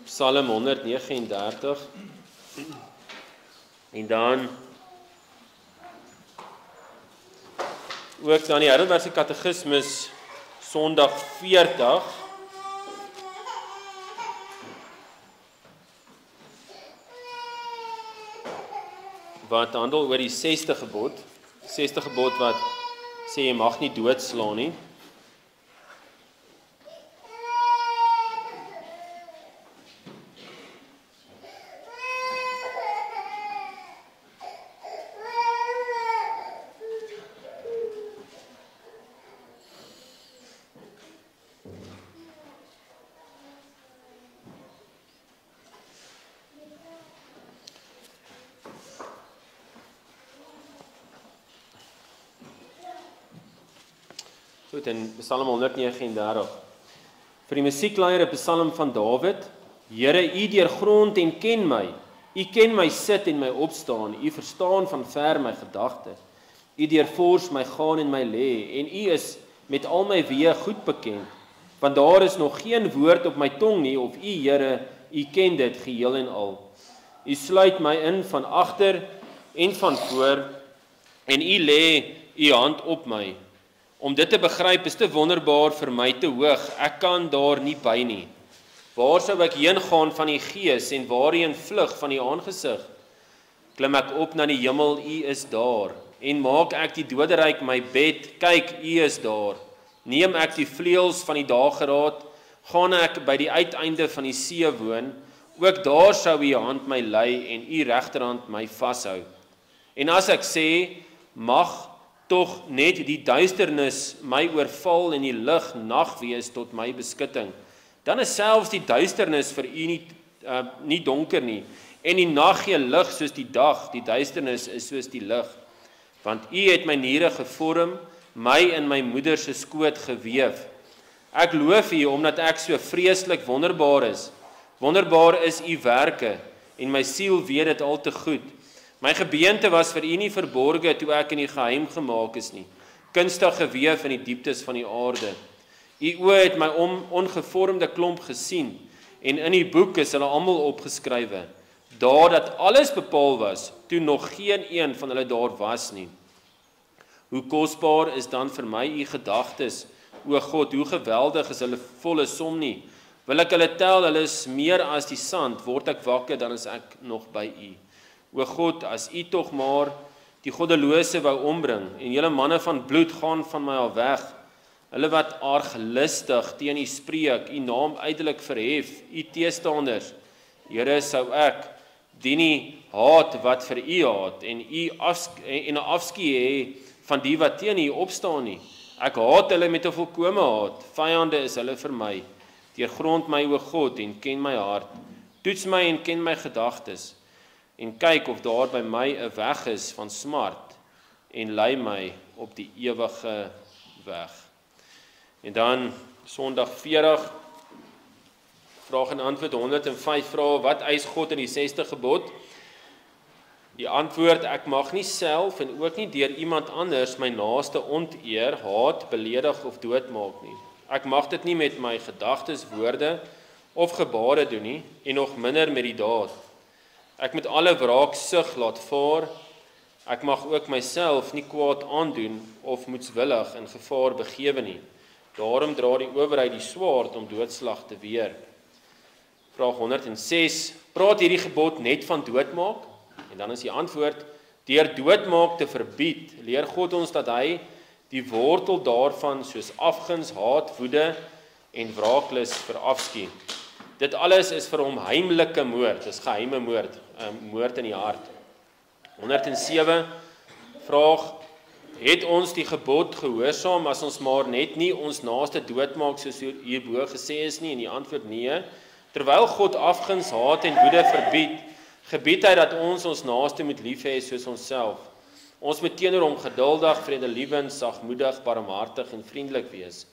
Psalm 139 en dan ook dan die Heidelbergse Katekismus Sondag 40 wat handel oor die 6ste gebod. 6ste gebod wat sê jy mag nie doodslaan nie. Goed, in Psalm 139. Vir die musiekleier 'n psalm van Dawid. Here, U deurgrond en ken my. U ken my sit en my opstaan. U verstaan van ver my gedagte. U deurvors my gaan en my lê en U is met al my weë goed bekend. Want daar is nog geen woord op my tong nie of U, Here, U ken dit geheel en al. U sluit my in van agter en van voor en U lê U hand op my. Om dit te begryp is te wonderbaar vir my te hoog, ek kan daar nie by nie. Waar sou ek heen gaan van die gees en waarheen vlug van die aangesig? Klim ek op na die hemel, U is daar, en maak ek die doderyk my bed, kyk, U is daar. Neem ek die vleuels van die dageraad, gaan ek by die uiteinde van die see woon, ook daar sou U hand my lei en U regterhand my vashou. En as ek sê, mag tog net die duisternis my oorval en die lig nag wees tot my beskutting. Dan is selfs die duisternis vir U nie donker nie, en die nag gee lig soos die dag, die duisternis is soos die lig. Want U het my niere gevorm, my in my moeder se skoot geweef. Ek loof U omdat ek so vreeslik wonderbaar is. Wonderbaar is U werke, en my siel weet dit al te goed. My gebeente was vir U nie verborge toe ek in die geheim gemaak is nie, kunstig geweef in die dieptes van die aarde. U oë het my ongevormde klomp gesien, en in die boek is hulle almal opgeskrywe. Daar dat alles bepaal was, toe nog geen een van hulle daar was nie. Hoe kosbaar is dan vir my U gedagtes, o God, hoe geweldig is hulle volle som nie. Wil ek hulle tel, hulle is meer as die sand, word ek wakker, dan is ek nog by U. O God, as U tog maar die goddelose wou ombring, en julle manne van bloed gaan van my al weg, hulle wat arglistig teen U spreek, U naam uitelik verhef, U teestanders, Here, sou ek die nie haat wat vir U haat, en 'n afskie hê van die wat teen U opstaan nie. Ek haat hulle met 'n volkome haat, vyande is hulle vir my. Deurgrond my, o God, en ken my hart. Toets my en ken my gedagtes. En kyk of daar by my 'n weg is van smart, en lei my op die ewige weg. En dan Sondag 40, vraag en antwoord 105 vrae, wat eis God in die 6ste gebod? Die antwoord, ek mag nie self en ook nie deur iemand anders my naaste onteer, haat, beledig of doodmaak nie. Ek mag dit nie met my gedagtes, woorde of gebare doen nie, en nog minder met die daad. Ek moet alle wraaksug laat vaar, ek mag ook myself nie kwaad aandoen of moedswillig in gevaar begewe nie. Daarom dra die owerheid die swaard om doodslag te weer. Vraag 106, praat hierdie gebod net van doodmaak? En dan is die antwoord, deur doodmaak te verbied, leer God ons dat hy die wortel daarvan soos afguns, haat, woede en wraaklus verafskie. Dit alles is vir hom heimlike moord, dis geheime moord, moord in die hart. 107, vraag, het ons die gebod gehoorsaam as ons maar net nie ons naaste doodmaak soos hierbo gesê is nie? En die antwoord nee. Terwyl God afguns, haat en woede verbied, gebied hy dat ons naaste moet lief hê soos onsself. Ons moet teenoor hom geduldig, vredelievend, sagmoedig, barmhartig en vriendelik wees.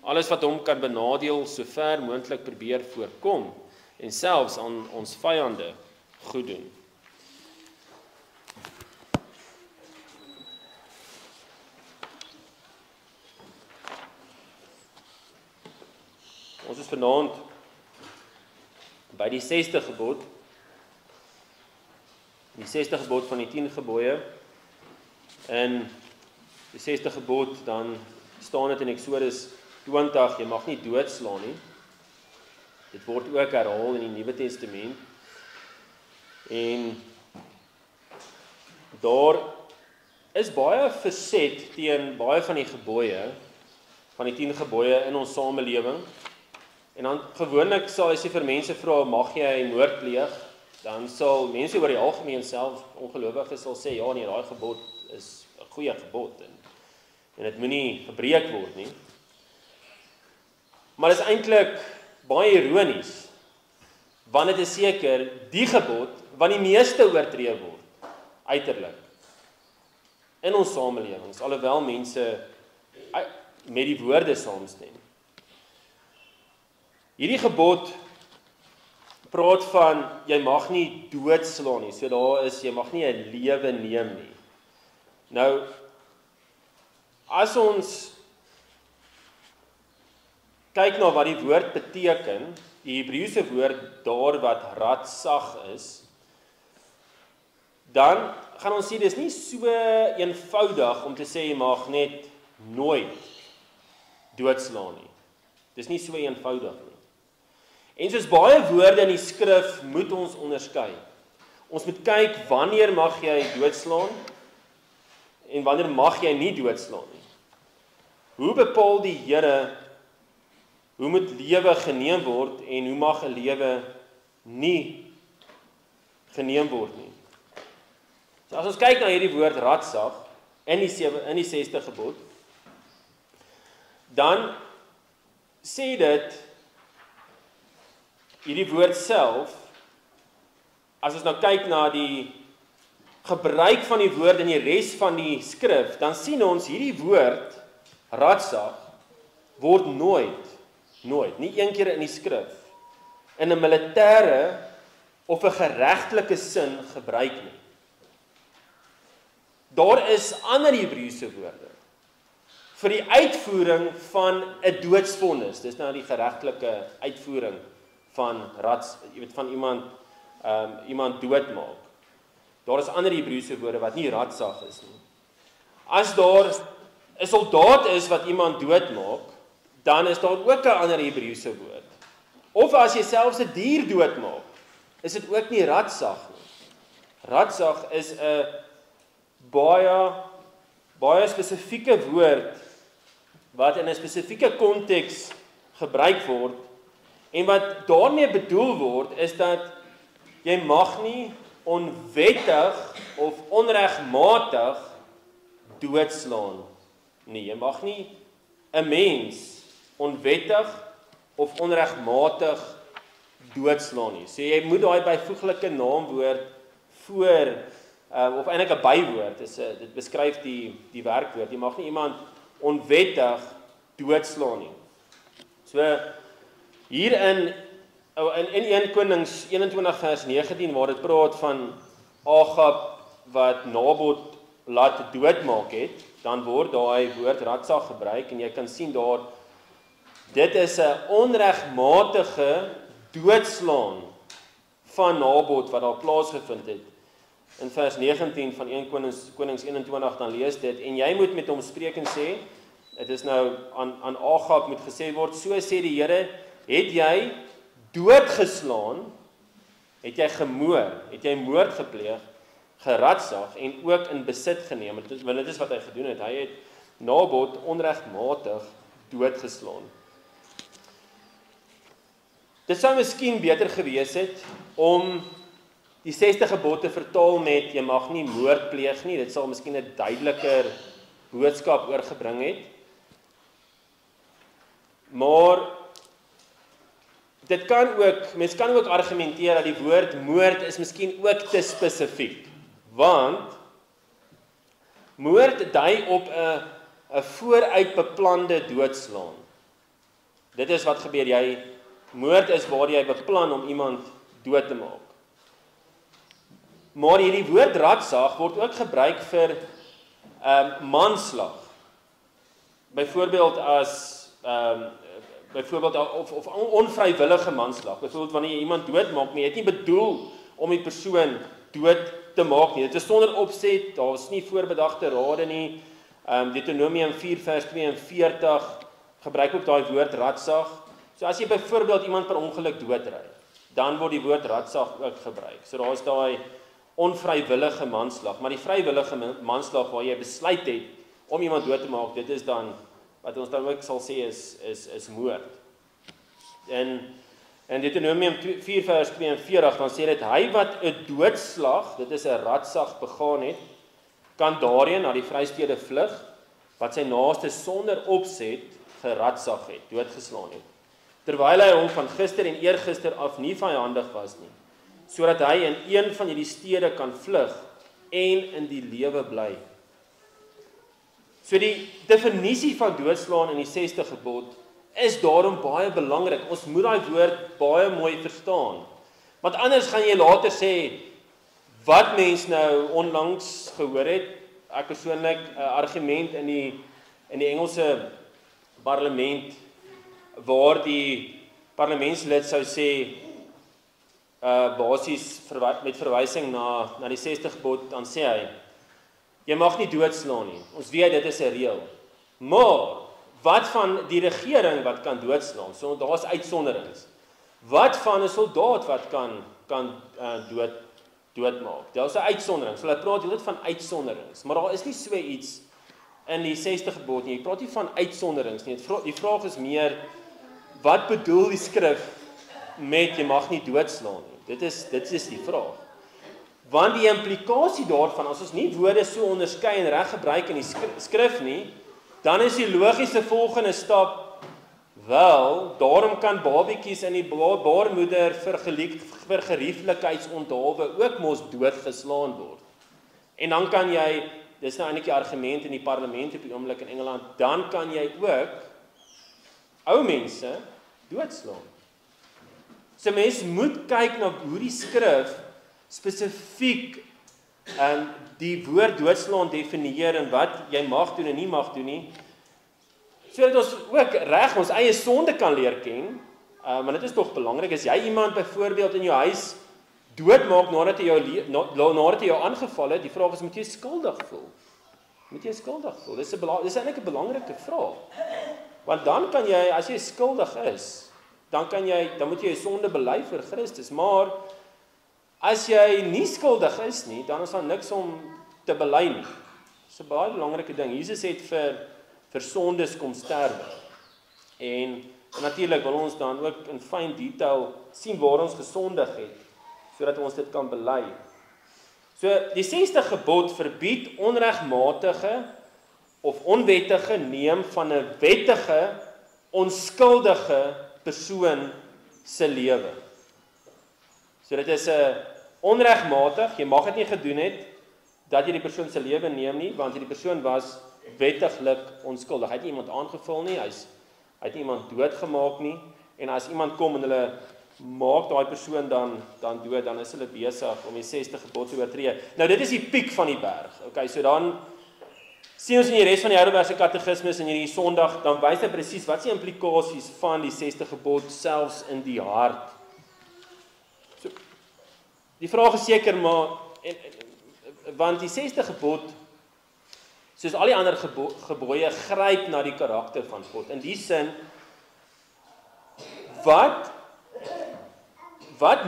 Alles wat hom kan benadeel, so ver moontlik probeer voorkom en selfs aan ons vyande goed doen. Ons is vanaand by die 6ste gebod, die 6ste gebod van die 10 gebooie, in die 6ste gebod, dan staan dit in Eksodus 20, jy mag nie doodslaan nie. Dit word ook herhaal in die Nuwe Testament. En daar is baie verset teen baie van die gebooie, van die 10 gebooie in ons samelewing. En dan gewoonlik sal as jy vir mense vra, mag jy moord pleeg, dan sal mense oor die algemeen self ongelowiges sal sê, ja nee, daai gebod is 'n goeie gebod en dit moenie gebreek word nie. Maar dit is eintlik baie ironies, want dit is seker die gebod wat die meeste oortree word, uiterlik, in ons samelewings, alhoewel mense met die woorde saamstem. Hierdie gebod praat van, jy mag nie doodslaan nie, so daar is, jy mag nie 'n lewe neem nie. Nou, as ons kyk na wat die woord beteken, die Hebreëse woord daar wat ratsag is, dan gaan ons sê, dis nie so eenvoudig om te sê, jy mag net nooit doodslaan nie. Dis nie so eenvoudig nie. En soos baie woorde in die skrif moet ons onderskei. Ons moet kyk, wanneer mag jy doodslaan, en wanneer mag jy nie doodslaan nie. Hoe bepaal die Here, hoe moet lewe geneem word, en hoe mag 'n lewe nie geneem word nie. So as ons kyk na hierdie woord ratsag, in die 6ste gebod, dan sê dit, hierdie woord self, as ons nou kyk na die gebruik van die woord in die res van die skrif, dan sien ons hierdie woord, ratsag, word nooit, nie een keer in die skrif, in 'n militêre of 'n geregtelike sin gebruik nie. Daar is ander Hebreëse woorde vir die uitvoering van 'n doodsvonnis. Dis nou die geregtelike uitvoering van van iemand doodmaak. Daar is ander Hebreëse woorde wat nie ratsag is nie. As daar 'n soldaat is wat iemand doodmaak, dan is daar ook 'n ander Hebreëse woord. Of as jy selfs 'n dier doodmaak, is dit ook nie ratsag nie. Ratsag is 'n baie spesifieke woord wat in 'n spesifieke konteks gebruik word, en wat daarmee bedoel word is dat jy mag nie onwettig of onregmatig doodslaan nie. Jy mag nie 'n mens onwettig of onregmatig doodslaan nie. So jy moet daai byvoeglike naamwoord voor of eintlik 'n bywoord, dit beskryf die werkwoord. Jy mag nie iemand onwettig doodslaan nie. So hier in 1 Konings 21 vers 19 waar dit praat van Agab wat Nabot laat doodmaak het, dan word daai woord ratsag gebruik en jy kan sien daar, dit is 'n onregmatige doodslaan van Nabot wat daar plaasgevind het. In vers 19 van 1 Konings 21 dan lees dit, en jy moet met hom spreek en sê, dit is nou aan Agab moet gesê word, so sê die Here, het jy doodgeslaan, het jy gemoor, het jy moord gepleeg, geratsag en ook in besit geneem, want dit is wat hy gedoen het, hy het Nabot onregmatig doodgeslaan. Dit sou miskien beter gewees het om die 6ste gebod te vertaal met, jy mag nie moord pleeg nie, dit sal miskien 'n duideliker boodskap oorgebring het. Maar mens kan ook argumenteer dat die woord moord is miskien ook te spesifiek, want moord dui op 'n vooruit beplande doodslaan. Dit is wat gebeur, moord is waar jy beplan om iemand dood te maak. Maar hierdie woord ratsag word ook gebruik vir manslag. Byvoorbeeld as byvoorbeeld of onvrywillige manslag. Byvoorbeeld wanneer jy iemand doodmaak, maar jy het nie bedoel om die persoon dood te maak nie. Dit is sonder opset, daar is nie voorbedagte rade nie. Deuteronomium 4 vers 42 gebruik ook daai woord radsag. So as jy byvoorbeeld iemand per ongeluk doodry, dan word die woord radsag ook gebruik. So daar is daai onvrywillige manslag, maar die vrywillige manslag waar jy besluit het om iemand dood te maak, dit is dan wat ons dan ook sal sê is moord. En Deuteronomium 4 vers 42 dan sê dit hy wat 'n doodslag, dit is 'n radsag begaan het, kan daarheen na die vrystede vlug wat sy naaste sonder opset geradsag het, doodgeslaan het. Terwyl hy hom van gister en eergister af nie vyandig was nie, sodat hy in een van hierdie stede kan vlug en in die lewe bly. So die definisie van doodslaan in die 6de gebod is daarom baie belangrik. Ons moet daai woord baie mooi verstaan. Want anders gaan jy later sê, wat mens nou onlangs gehoor het, ek persoonlik 'n argument in die Engelse parlement, waar die parlementslid sou sê, basies met verwysing na die 6de gebod, dan sê hy, jy mag nie doodslaan nie. Ons weet dit is 'n reël. Maar wat van die regering wat kan doodslaan? So daar's uitsonderings. Wat van 'n soldaat wat kan doodmaak? Daar's 'n uitsondering. So hulle praat heeltyd van uitsonderings, maar daar is nie so iets in die 6de gebod nie. Jy praat nie van uitsonderings nie. Die vraag is meer, wat bedoel die skrif met jy mag nie doodslaan nie? Dit is die vraag. Want die implikasie daarvan, as ons nie woorde so onderskei en reg gebruik in die skrif nie, dan is die logiese volgende stap, wel, daarom kan babietjies in die baarmoeder vir gerieflikheidsonthaalwe ook mos doodgeslaan word. En dan kan jy, dis nou eintlik die argument in die parlement op die oomblik in Engeland, dan kan jy ook ou mense doodslaan. So mens moet kyk na hoe die skrif spesifiek die woord doodslaan definieer en wat jy mag doen en nie mag doen nie, sodat ons ook reg ons eie sonde kan leer ken. Maar dit is tog belangrik, as jy iemand byvoorbeeld in jou huis doodmaak nadat hy jou aangeval het, die vraag is, moet jy skuldig voel? Moet jy skuldig voel? Dis eintlik 'n belangrike vraag. Want dan kan jy, as jy skuldig is, dan moet jy jou sonde bely vir Christus, maar as jy nie skuldig is nie, dan is daar niks om te bely nie. Dis 'n baie belangrike ding. Jesus het vir sondes kom sterwe. En natuurlik wil ons dan ook in fyn detail sien waar ons gesondig het, sodat ons dit kan bely. So die 6de gebod verbied onregmatige of onwettige neem van 'n wettige, onskuldige persoon se lewe. So dit is 'n onregmatig, jy mag dit nie gedoen het, dat jy die persoon se lewe neem nie, want die persoon was wettiglik onskuldig. Hy het nie iemand aangeval nie, hy het nie iemand doodgemaak nie, en as iemand kom en hulle maak daai persoon dan dood, dan is hulle besig om die 6de gebod te oortree. Nou dit is die piek van die berg. Okay, so dan sien ons in die res van die Heidelbergse katekismes in hierdie Sondag, dan wys hy presies wat is die implikasies van die 6de gebod selfs in die hart. So, die vraag is seker maar, want die 6de gebod, soos al die ander gebooie, gryp na die karakter van God. In die sin, wat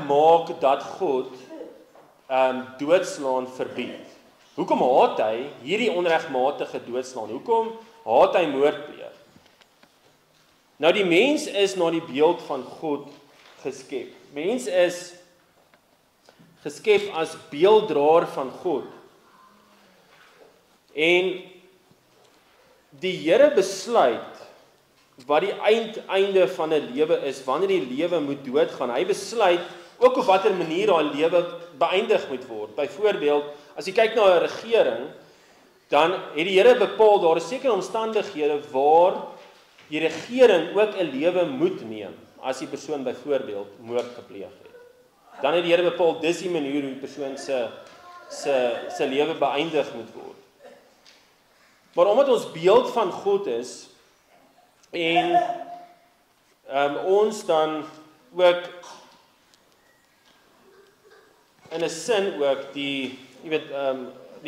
maak dat God doodslaan verbied? Hoekom haat hy hierdie onregmatige doodslaan? Hoekom haat hy moordpleeg? Nou die mens is na die beeld van God geskep. Mens is geskep as beelddraer van God. En die Here besluit wat die einde van 'n lewe is, wanneer die lewe moet doodgaan. Hy besluit ook op watter manier daai lewe beëindig moet word. Byvoorbeeld, as jy kyk na 'n regering, dan het die Here bepaal daar is sekere omstandighede waar die regering ook 'n lewe moet neem as die persoon byvoorbeeld moord gepleeg het. Dan het die Here bepaal dis die manier hoe die persoon se lewe beëindig moet word. Maar omdat ons beeld van God is en ons dan ook in 'n sin ook die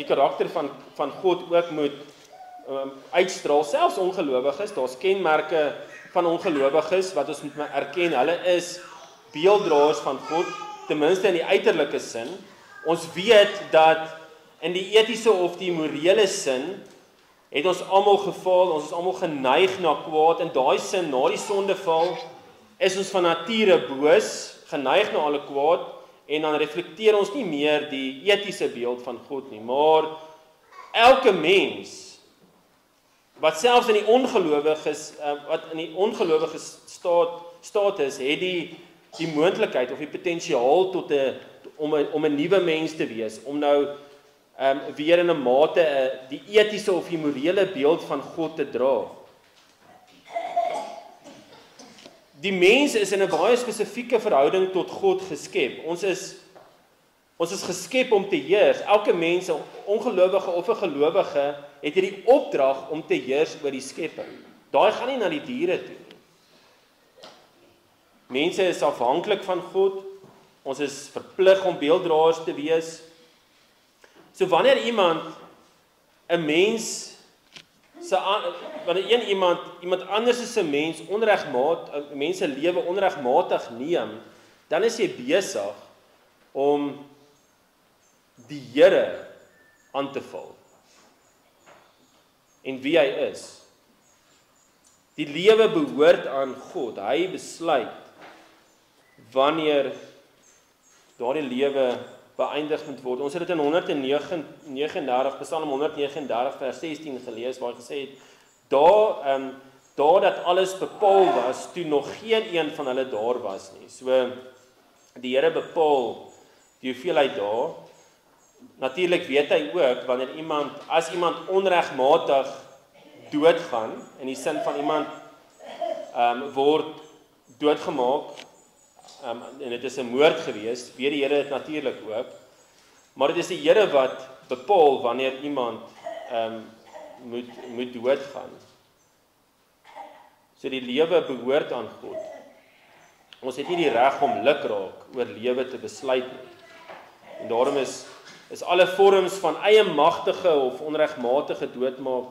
karakter van God ook moet uitstraal, selfs ongelowiges. Daar's kenmerke van ongelowiges wat ons moet erken. Hulle is beelddraers van God, ten minste in die uiterlike sin. Ons weet dat in die etiese of die morele sin het ons almal gefaal, ons is almal geneig na kwaad. In daai sin, na die sondeval, is ons van nature boos, geneig na alle kwaad, en dan reflekteer ons nie meer die etiese beeld van God nie, maar elke mens wat selfs in die ongelowige staat is, het die moontlikheid of die potensiaal om 'n nuwe mens te wees, om nou weer in 'n mate die etiese of die morele beeld van God te dra. Die mens is in 'n baie spesifieke verhouding tot God geskep. Ons is geskep om te heers. Elke mens, 'n ongelowige of 'n gelowige, het hierdie opdrag om te heers oor die skepping. Daai gaan nie na die diere toe nie. Mense is afhanklik van God. Ons is verplig om beelddraers te wees. So wanneer iemand 'n mens wanneer iemand anders se mens mense lewe onregmatig neem, dan is jy besig om die Here aan te val. En wie hy is. Die lewe behoort aan God. Hy besluit wanneer daardie lewe beëindig moet word. Ons het dit in 139, Psalm 139 vers 16 gelees, waar hy gesê het, daar dat alles bepaal was, toe nog geen een van hulle daar was nie. So, die Here bepaal die hoeveelheid daar. Natuurlik weet hy ook, wanneer as iemand onregmatig doodgaan, in die sin van iemand word doodgemaak, en dit is 'n moord gewees, weet die Here dit natuurlik ook, maar dit is die Here wat bepaal wanneer iemand moet doodgaan. So die lewe behoort aan God. Ons het nie die reg om lukraak oor lewe te besluit nie. En daarom is alle vorms van eie magtige of onregmatige doodmaak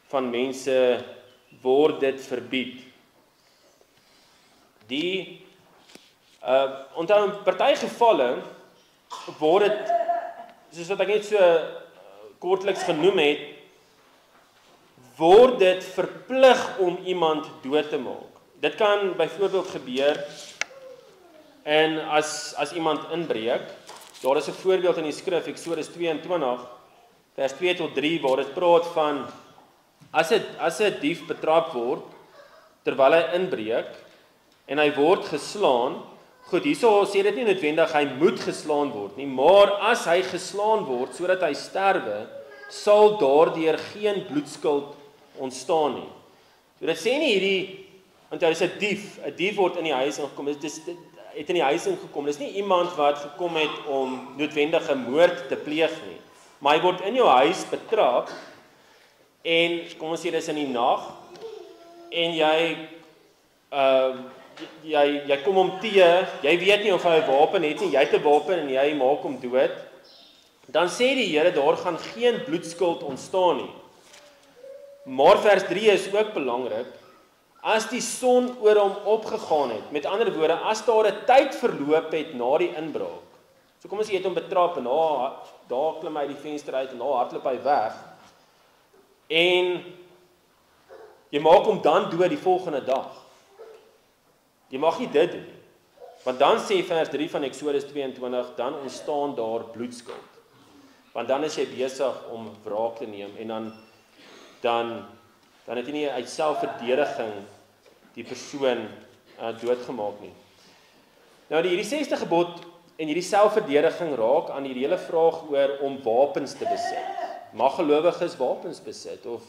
van mense word dit verbied. Onthou in party gevalle word dit, soos wat ek net so kortliks genoem het, word dit verplig om iemand dood te maak. Dit kan byvoorbeeld gebeur en as iemand inbreek. Daar is 'n voorbeeld in die skrif, Eksodus 22 vers 2 tot 3, waar dit praat van as 'n dief betrap word terwyl hy inbreek en hy word geslaan. Goed, hierso sê dit nie noodwendig hy moet geslaan word nie, maar as hy geslaan word sodat hy sterwe, sal daardeur geen bloedskuld ontstaan nie. So dit sê nie onthou dis 'n dief word in die huis ingekom. Het in die huis ingekom. Dis nie iemand wat gekom het om noodwendige moord te pleeg nie. Maar hy word in jou huis betrap en kom ons sê dis in die nag en jy kom hom teë, jy weet nie of hy 'n wapen het nie, jy het 'n wapen en jy maak hom dood, dan sê die Here daar gaan geen bloedskuld ontstaan nie. Maar vers 3 is ook belangrik, as die son oor hom opgegaan het, met ander woorde, as daar 'n tyd verloop het na die inbraak, so kom ons sê jy het hom betrap en daar klim hy die venster uit en daar hardloop hy weg, en jy maak hom dan dood die volgende dag. Jy mag nie dit doen nie. Want dan sê vers 3 van Eksodus 22, dan ontstaan daar bloedskuld. Want dan is jy besig om wraak te neem en dan het jy nie uit selfverdediging die persoon doodgemaak nie. Nou hierdie 6de gebod en hierdie selfverdediging raak aan die hele vraag oor om wapens te besit. Mag gelowiges wapens besit of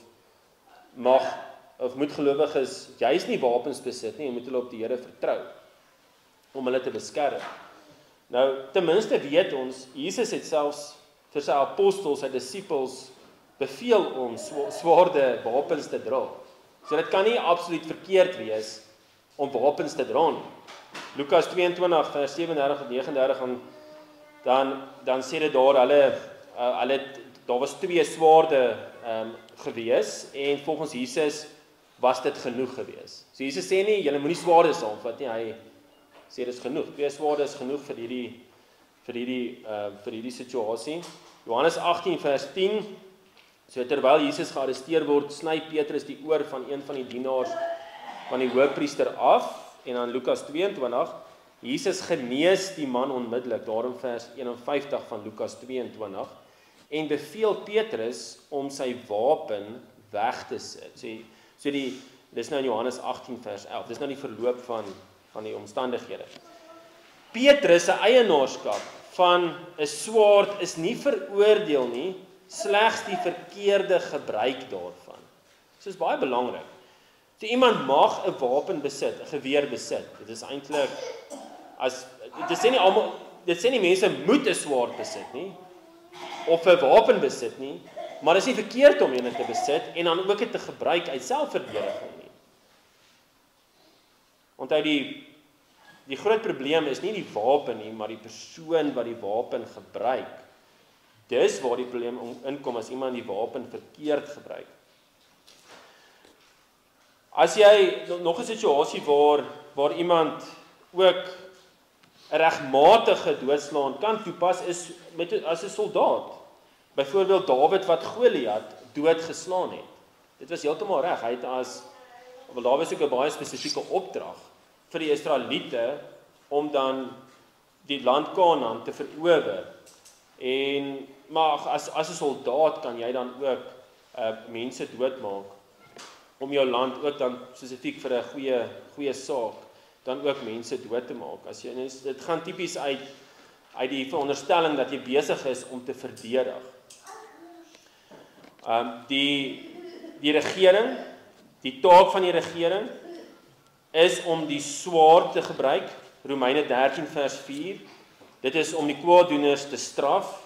moet gelowiges juis nie wapens besit nie, en moet hulle op die Here vertrou om hulle te beskerm. Nou, ten minste weet ons, Jesus het selfs vir sy apostels, sy disippels, beveel om swaarde wapens te dra. So dit kan nie absoluut verkeerd wees om wapens te dra nie. Lukas 22 vers 37 tot 39 dan sê dit daar daar was 2 swaarde gewees en volgens Jesus was dit genoeg gewees. So Jesus sê nie julle moenie swaarde saamvat nie, hy sê dis genoeg. 2 swaarde is genoeg vir hierdie situasie. Johannes 18 vers 10. So terwyl Jesus gearresteer word, sny Petrus die oor van een van die dienaars van die hoofpriester af. En dan Lukas 22, Jesus genees die man onmiddellik, daarom vers 51 van Lukas 22, en beveel Petrus om sy wapen weg te sit. Dis nou in Johannes 18 vers 11, dis nou die verloop van die omstandighede. Petrus se eienaarskap van 'n swaard is nie veroordeel nie, slegs die verkeerde gebruik daarvan. Dit is baie belangrik. So iemand mag 'n wapen besit, 'n geweer besit. Dit is eintlik dit sê nie mense moet 'n swaard besit nie of 'n wapen besit nie, maar dit is nie verkeerd om een te besit en dan ook dit te gebruik uit selfverdediging nie. Onthou die groot probleem is nie die wapen nie, maar die persoon wat die wapen gebruik. Dis waar die probleem inkom as iemand die wapen verkeerd gebruik. As jy nog 'n situasie waar iemand ook 'n regmatige doodslaan kan toepas is as 'n soldaat. Byvoorbeeld Dawid wat Goliat doodgeslaan het. Dit was heeltemal reg. Hy het daar was ook 'n baie spesifieke opdrag vir die Israeliete om dan die land Kanaan te verower. Maar as 'n soldaat kan jy dan ook mense doodmaak om jou land ook dan spesifiek vir 'n goeie saak dan ook mense dood te maak. Dit gaan tipies uit die veronderstelling dat jy besig is om te verdedig. Die regering, die taak van die regering is om die swaard te gebruik. Romeine 13 vers 4. Dit is om die kwaaddoeners te straf,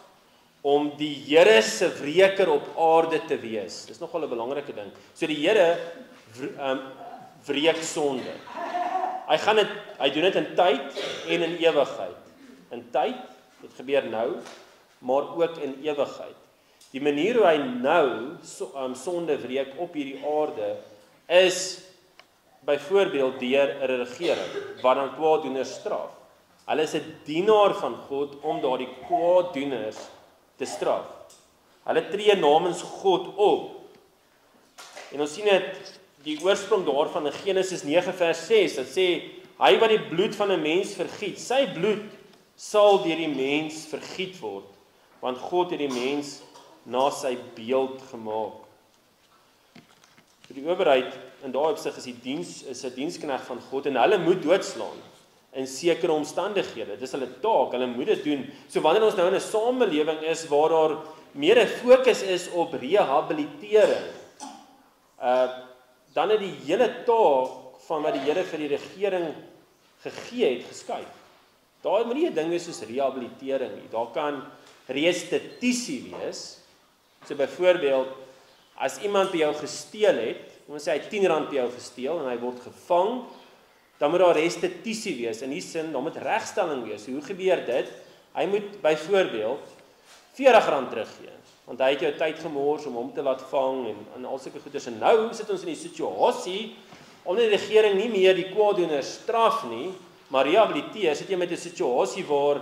om die Here se wreker op aarde te wees. Dis nogal 'n belangrike ding. So die Here wreek sonde. Hy doen dit in tyd en in ewigheid. In tyd, dit gebeur nou, maar ook in ewigheid. Die manier hoe hy nou sonde wreek op hierdie aarde is byvoorbeeld deur 'n regering wat dan kwaaddoeners straf. Hulle is 'n dienaar van God om daardie kwaaddoeners te straf. Hulle tree namens God op. En ons sien dit die oorsprong daarvan in Genesis 9 vers 6, dit sê hy wat die bloed van 'n mens vergiet, sy bloed sal deur die mens vergiet word, want God het die mens na sy beeld gemaak. Die owerheid in daai opsig is 'n diensknegt van God en hulle moet doodslaan in sekere omstandighede. Dis hulle taak, hulle moet dit doen. So wanneer ons nou in 'n samelewing is waar daar meer 'n fokus is op rehabilitering, dan het die hele taak van wat die Here vir die regering gegee het geskuif. Daar moet nie 'n ding wees soos rehabilitering nie. Daar kan restituisie wees. So byvoorbeeld, as iemand by jou gesteel het, ons sê hy R10 by jou gesteel en hy word gevang, dan moet daar restituisie wees. In die sin, daar moet regstelling wees. Hoe gebeur dit? Hy moet byvoorbeeld R40 teruggee, want hy het jou tyd gemors om hom te laat vang en al sulke goeders. En nou sit ons in die situasie omdat die regering nie meer die kwaaddoeners straf nie, maar rehabiliteer. Sit jy met 'n situasie waar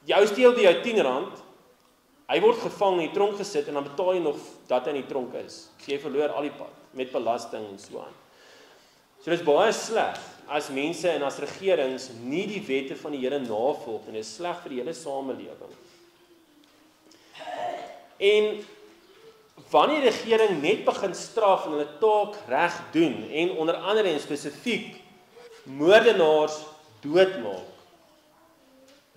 die ou steel by jou R10, hy word gevang en in die tronk gesit en dan betaal jy nog dat hy in die tronk is. So jy verloor al die pad met belasting en so aan. So dit is baie sleg as mense en as regerings nie die wette van die Here navolg en dit is sleg vir die hele samelewing. En wanneer die regering net begin straf en hulle taak reg doen en onder andere en spesifiek moordenaars doodmaak,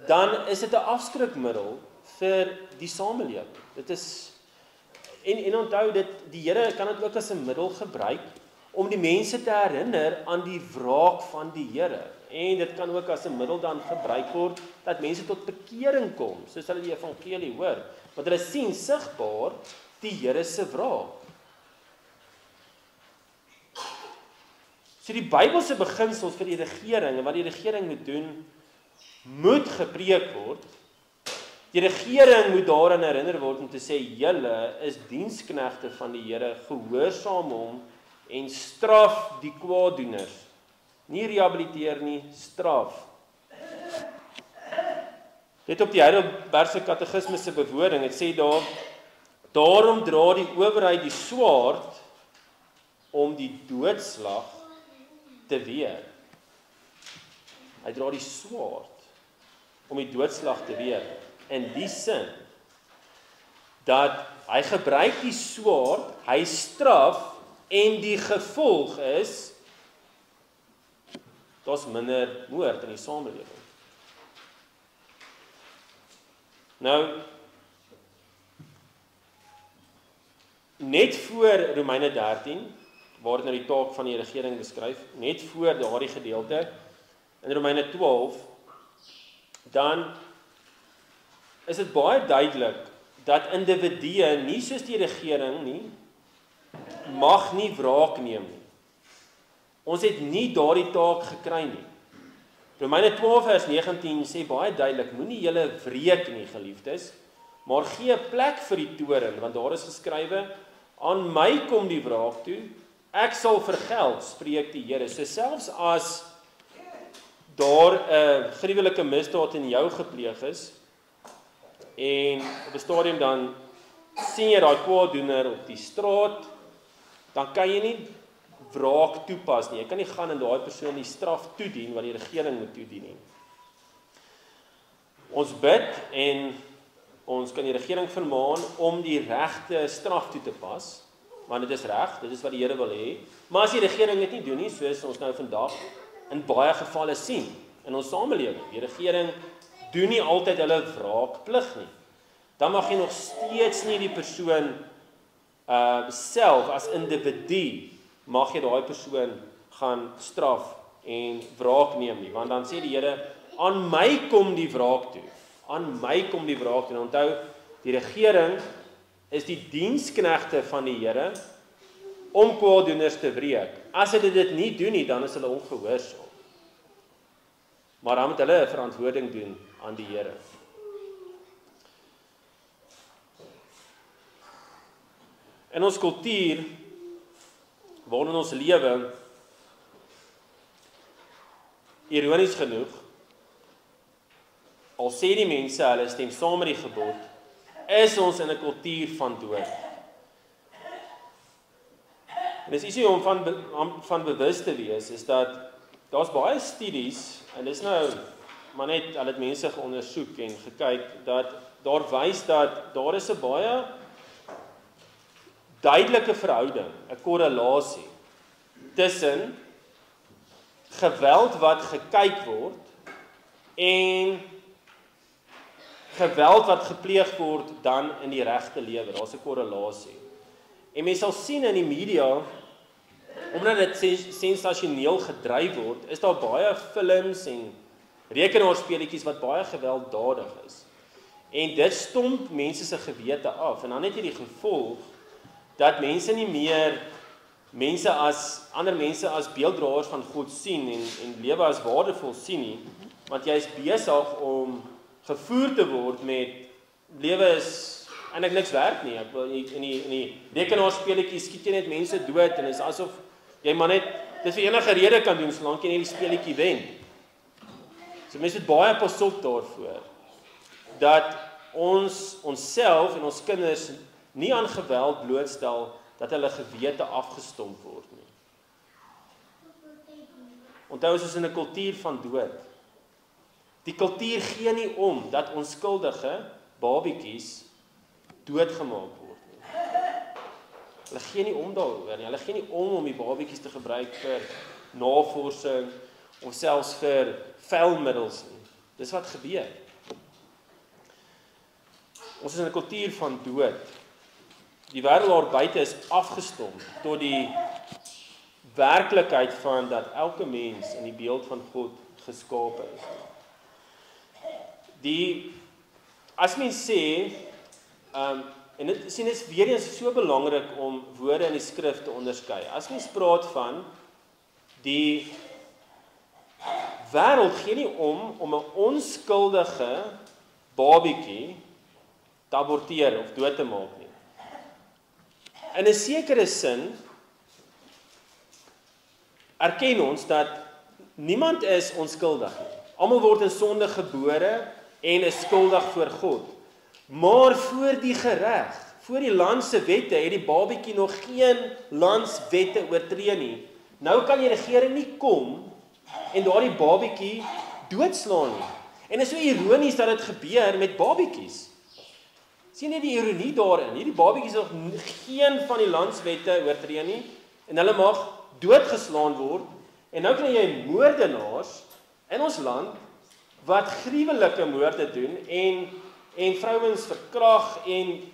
dan is dit 'n afskrikmiddel vir die samelewing. Dit is en onthou dit, die Here kan dit ook as 'n middel gebruik om die mense te herinner aan die wraak van die Here. En dit kan ook as 'n middel dan gebruik word dat mense tot bekering kom, soos hulle die evangelie hoor, want hulle sien sigbaar die Here se wraak. So die Bybelse beginsels vir die regering en wat die regering moet doen, moet gepreek word. Die regering moet daaraan herinner word om te sê, julle is diensknegte van die Here, gehoorsaam hom en straf die kwaaddoeners. Nie rehabiliteer nie, straf. Dit op die Heidelbergse Katekismus se bewoording, het sê daar, daarom dra die owerheid die swaard om die doodslag te weer. Hy dra die swaard om die doodslag te weer. In die sin, dat hy gebruik die swaard, hy straf, en die gevolg is, daar's minder moord in die samelewing. Nou, net voor Romeine 13, waar nou die taak van die regering beskryf, net voor daardie gedeelte, in Romeine 12, dan is dit baie duidelik, dat individue, nie soos die regering nie, mag nie wraak neem nie. Ons het nie daardie taak gekry nie. Romeine 12 vers 19 sê baie duidelik, moenie julle wreek nie, geliefdes, maar gee plek vir die toorn, want daar is geskrywe, aan my kom die wraak toe, ek sal vergeld, spreek die Here. So selfs as daar 'n gruwelike misdaad in jou gepleeg is, en op 'n stadium dan sien jy daai kwaaddoener op die straat, dan kan jy nie wraak toepas nie. Jy kan nie gaan en daai persoon die straf toedien wat die regering moet toedien nie. Ons bid en ons kan die regering vermaan om die regte straf toe te pas, want dit is reg, dit is wat die Here wil hê. Maar as die regering dit nie doen nie, soos ons nou vandag in baie gevalle sien in ons samelewing, die regering doen nie altyd hulle wraakplig nie, dan mag jy nog steeds nie die persoon self as individu mag jy daai persoon gaan straf en wraak neem nie, want dan sê die Here, aan my kom die wraak toe, aan my kom die wraak toe. En onthou, die regering is die diensknegte van die Here om kwaaddoeners te wreek. As hulle dit nie doen nie, dan is hulle ongehoorsaam. Maar dan moet hulle 'n verantwoording doen aan die Here. In ons kultuur, waarin ons lewe, ironies genoeg, al sê die mense, hulle stem saam met die gebod, is ons in 'n kultuur van dood. En dis ietsie om van bewus te wees, is dat daar's baie studies, en dis nou, maar net, hulle het mense geondersoek en gekyk, dat daar wys dat daar is 'n baie duidelike verhouding, 'n korrelasie, tussen geweld wat gekyk word, en geweld wat gepleeg word dan in die regte lewe. Daar's 'n korrelasie. En mens sal sien in die media, omdat dit sensasioneel gedryf word, is daar baie films en rekenaarspeletjies wat baie gewelddadig is. En dit stomp mense se gewete af. En dan het jy die gevolg dat mense nie meer ander mense as beelddraers van God sien en lewe as waardevol sien nie, want jy is besig om gevoer te word met lewe is eintlik niks werd nie. In die rekenaarspeletjies skiet jy net mense dood en is asof jy maar net dit vir enige rede kan doen solank jy net die speletjie wen. So mense moet baie pas op daarvoor dat ons onsself en ons kinders nie aan geweld blootstel dat hulle gewete afgestomp word nie. Onthou, ons is in 'n kultuur van dood. Die kultuur gee nie om dat onskuldige babietjies doodgemaak word nie. Hulle gee nie om daaroor nie. Hulle gee nie om die babietjies te gebruik vir navorsing of selfs vir vuilmiddels nie. Dis wat gebeur. Ons is in 'n kultuur van dood. Die wêreld daar buite is afgestomp tot die werklikheid van dat elke mens in die beeld van God geskape is. As mens sê, en dit sien is weer eens so belangrik om woorde in die skrif te onderskei. As mens praat van Die wêreld gee nie om 'n onskuldige babietjie te aborteer of dood te maak nie. In 'n sekere sin erken ons dat niemand is onskuldig nie. Almal word in sonde gebore en is skuldig voor God. Maar voor die gereg, voor die land se wette, het die babietjie nog geen landswette oortree nie. Nou kan die regering nie kom en daardie babietjie doodslaan nie. En dit is so ironies dat dit gebeur met babietjies. Sien jy die ironie daarin? Hierdie babietjies nog geen van die landswette oortree nie en hulle mag doodgeslaan word. En nou kry jy moordenaars in ons land wat gruwelike moorde doen en vrouens verkrag en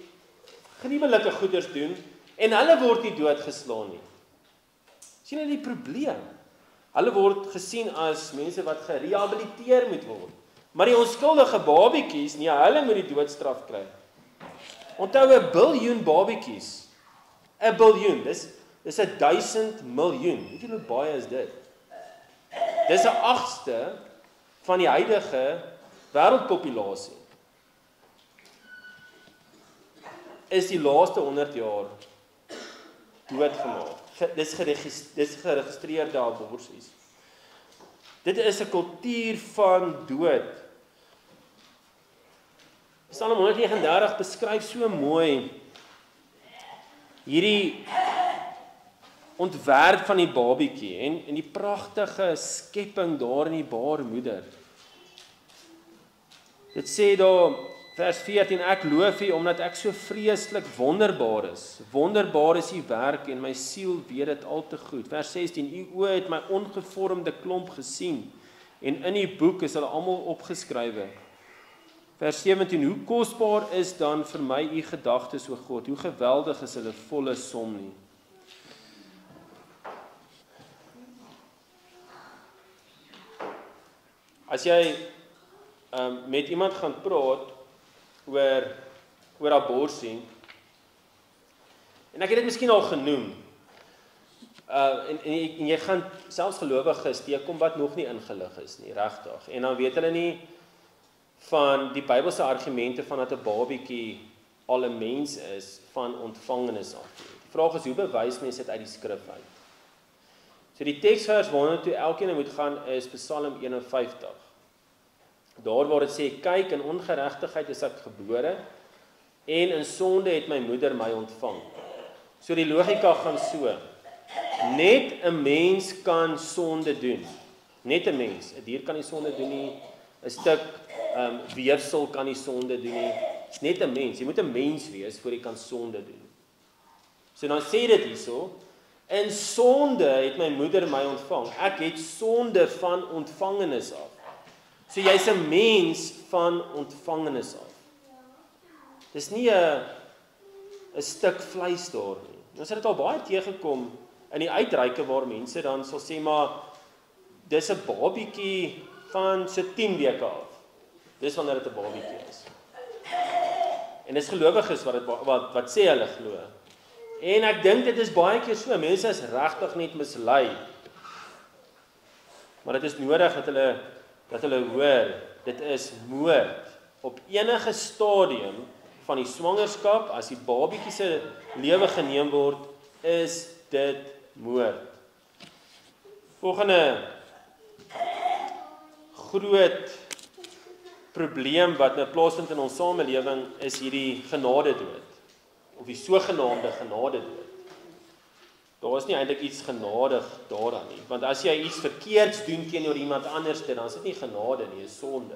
gruwelike goeders doen en hulle word nie doodgeslaan nie. Sien jy die probleem? Hulle word gesien as mense wat gerehabiliteer moet word. Maar die onskuldige babietjies, nee, hulle moet die doodstraf kry. Onthou 'n biljoen babietjies. 'n biljoen, dis 1000 miljoen. Weet jy hoe baie is dit? Dis 'n 8ste van die huidige wêreldpopulasie. Is die laaste 100 jaar doodgemaak. Dis geregistreerde aborsies. Dit is 'n kultuur van dood. Psalm 139 beskryf so mooi hierdie ontwerp van die babietjie en die pragtige skepping daar in die baarmoeder. Dit sê daar vers 14, ek loof U omdat ek so vreeslik wonderbaar is. Wonderbaar is U werk en my siel weet dit al te goed. Vers 16, U oë het my ongevormde klomp gesien en in U boek is hulle almal opgeskrywe. Vers 17, hoe kosbaar is dan vir my U gedagtes, o God, hoe geweldig is hulle volle som nie. As jy met iemand gaan praat oor aborsie, en ek het dit miskien al genoem, en jy gaan selfs gelowiges teekom wat nog nie ingelig is nie, regtig, en dan weet hulle nie van die Bybelse argumente van dat 'n babietjie al 'n mens is van ontvangenis af. Die vraag is, hoe bewys mense dit uit die skrif uit? So die teksvers waarna toe elkeen moet gaan is Psalm 51. Daar waar dit sê, kyk, in ongeregtigheid is ek gebore en in sonde het my moeder my ontvang. So die logika gaan so. Net 'n mens kan sonde doen. Net 'n mens. 'n Dier kan nie sonde doen nie. 'n Stuk weefsel kan nie sonde doen nie. Dit's net 'n mens. Jy moet 'n mens wees voor jy kan sonde doen. So dan sê dit hierso, in sonde het my moeder my ontvang. Ek het sonde van ontvangenis af. So jy's 'n mens van ontvangenis af. Dis nie 'n stuk vleis daar nie. Ons het dit al baie teëgekom in die uitreike waar mense dan sal sê, maar dis 'n babietjie van so 10 weke af. Dis wanneer dit 'n babietjie is. En dis gelowiges wat sê hulle glo. En ek dink dit is baie keer so, mense is regtig net mislei. Maar dit is nodig dat hulle hoor, dit is moord. Op enige stadium van die swangerskap, as die babietjie se lewe geneem word, is dit moord. Volgende groot probleem wat nou plaasvind in ons samelewing is hierdie genadedood, of die sogenaamde genadedood. Daar is nie eintlik iets genadig daaraan nie, want as jy iets verkeerds doen teenoor iemand anders, dan is dit nie genade nie, is sonde.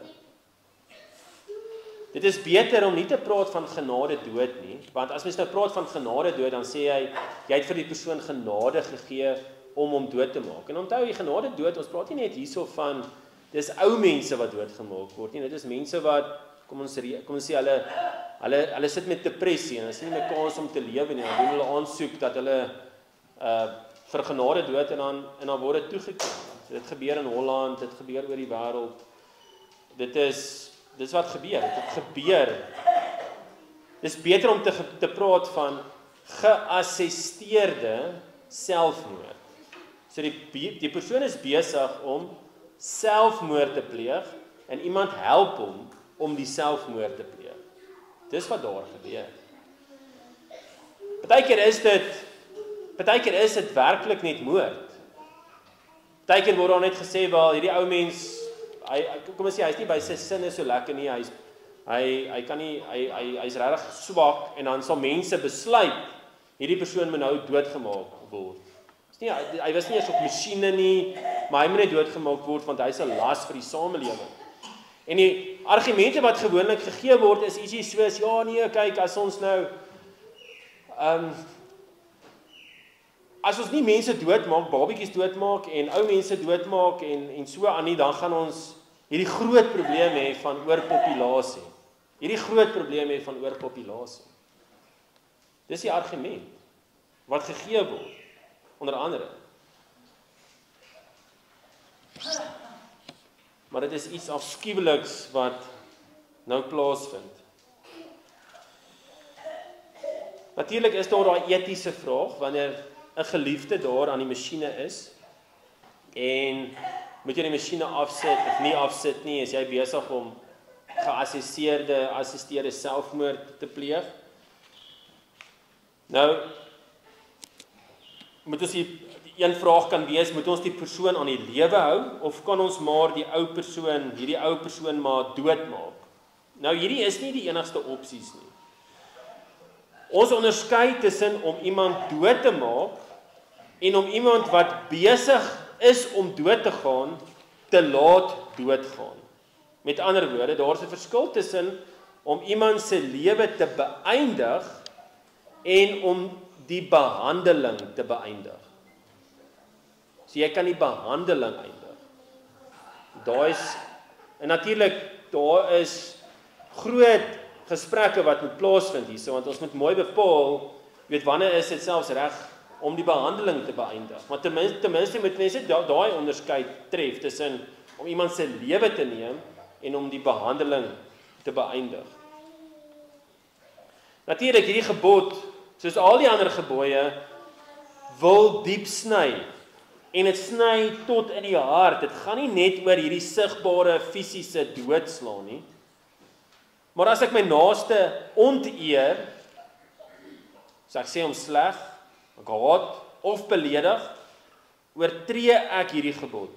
Dit is beter om nie te praat van genadedood nie, want as mens nou praat van genadedood, dan sê jy het vir die persoon genade gegee om hom dood te maak. En onthou, die genadedood, ons praat nie net hierso van, dis ou mense wat doodgemaak word nie, dit is mense wat, kom ons sê, hulle sit met depressie, en hulle is nie meer kans om te lewe nie, dan doen hulle aansoek dat hulle vir genade dood, en dan word dit toegeken. Dit gebeur in Holland, dit gebeur oor die wêreld. Dit is wat gebeur. Dit gebeur. Dis beter om te praat van geassisteerde selfmoord. So die persoon is besig om selfmoord te pleeg en iemand help hom om die selfmoord te pleeg. Dis wat daar gebeur. Partykeer is dit werklik net moord. Partykeer word daar net gesê, wel, hierdie ou mens, kom ons sê, hy is nie by sy sinne so lekker nie, hy is regtig swak, en dan sal mense besluit, hierdie persoon moet nou doodgemaak word. Hy was nie eers op masjiene nie, maar hy moet net doodgemaak word, want hy is 'n las vir die samelewing. En die argumente wat gewoonlik gegee word, is ietsie soos, ja nee, kyk, as ons nou, as ons nie mense doodmaak, babietjies doodmaak, en ou mense doodmaak, en so aan nie, dan gaan ons hierdie groot probleem hê van oorpopulasie. Dis die argument wat gegee word, onder andere. Maar dit is iets afskuweliks wat nou plaasvind. Natuurlik is daar daai etiese vraag, wanneer 'n geliefde daar aan die masjiene is, en moet jy die masjiene afsit of nie afsit nie, is jy besig om geassisteerde selfmoord te pleeg. Nou, moet ons die een vraag kan wees, moet ons die persoon aan die lewe hou, of kan ons maar hierdie ou persoon maar doodmaak? Nou, hierdie is nie die enigste opsies nie. Ons onderskei tussen om iemand dood te maak, en om iemand wat besig is om dood te gaan, te laat doodgaan. Met ander woorde, daar is 'n verskil tussen om iemand se lewe te beëindig, en om die behandeling te beëindig. So jy kan die behandeling eindig. En natuurlik, daar is groot gesprekke wat moet plaasvind hier, want ons moet mooi bepaal, wanneer is dit selfs reg om die behandeling te beëindig. Maar ten minste moet mense daai onderskeid tref tussen om iemand se lewe te neem en om die behandeling te beëindig. Natuurlik, hierdie gebod, soos al die ander gebooie, wil diep sny. En dit sny tot in die hart. Dit gaan nie net oor hierdie sigbare fisiese doodslaan nie. Maar as ek my naaste onteer, so ek sê hom sleg, ek haat of beledig, oortree ek hierdie gebod.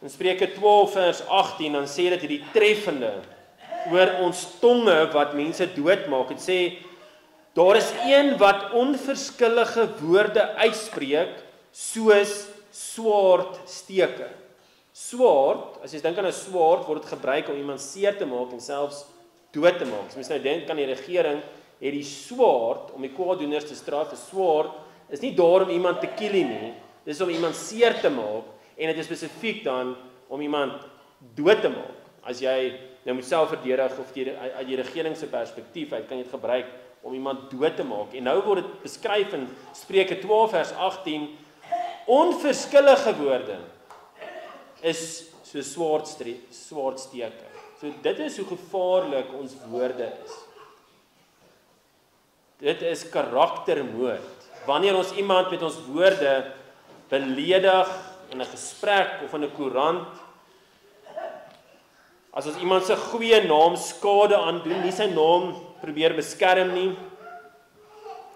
In Spreuke 12 vers 18, dan sê dit hierdie treffende oor ons tonge wat mense doodmaak. Het sê, daar is een wat onverskillige woorde uitspreek, soos swaardsteke. Swaard, as jy dink aan 'n swaard, word dit gebruik om iemand seer te maak en selfs dood te maak. As mens nou dink aan die regering, het die swaard, om die kwaaddoeners te straf, 'n swaard, is nie daar om iemand te kill nie, dis om iemand seer te maak, en dit is spesifiek dan om iemand dood te maak. As jy nou moet self verdedig, of uit die regering se perspektief uit, kan jy dit gebruik om iemand dood te maak. En nou word dit beskryf in Spreuke 12 vers 18, onverskillige woorde is so swaardsteke. So dit is hoe gevaarlik ons woorde is. Dit is karaktermoord. Wanneer ons iemand met ons woorde beledig in 'n gesprek of in 'n koerant, as ons iemand se goeie naam skade aandoen, nie sy naam probeer beskerm nie,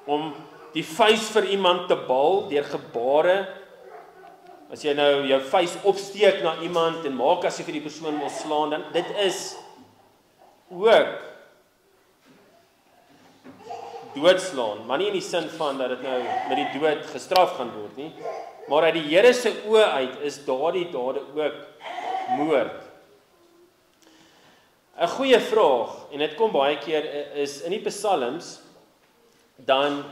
om die vuis vir iemand te bal deur gebare, as jy nou jou vuis opsteek na iemand en maak asof jy die persoon wil slaan, dan dit is ook doodslaan, maar nie in die sin van dat dit nou met die dood gestraf gaan word nie, maar uit die Here se oë uit is daardie dade ook moord. 'n Goeie vraag, en dit kom baie keer, is in die psalms, dan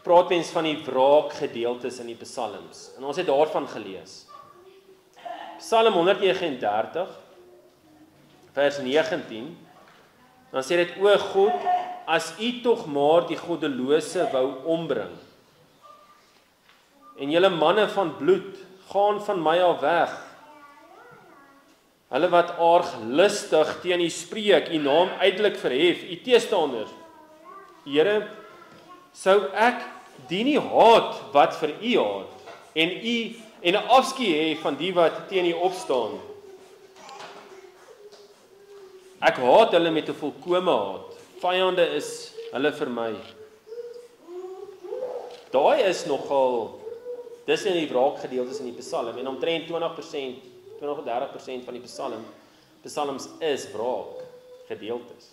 praat mens van die wraakgedeeltes in die psalms, en ons het daarvan gelees. Psalm 139, vers 19, dan sê dit, o God, as u tog maar die goddelose wou ombring, en julle manne van bloed, gaan van my af weg, hulle wat aarglistig teen u spreek, u naam uitelik verhef, u teestanders, Here, sou ek die nie haat wat vir u haat en 'n afskeid hê van die wat teen u opstaan. Ek haat hulle met 'n volkome haat. Vyande is hulle vir my. Daai is nogal, dis in die wraakgedeeltes in die Psalm en omtrent 20%, 20-30% van die psalms is wraakgedeeltes.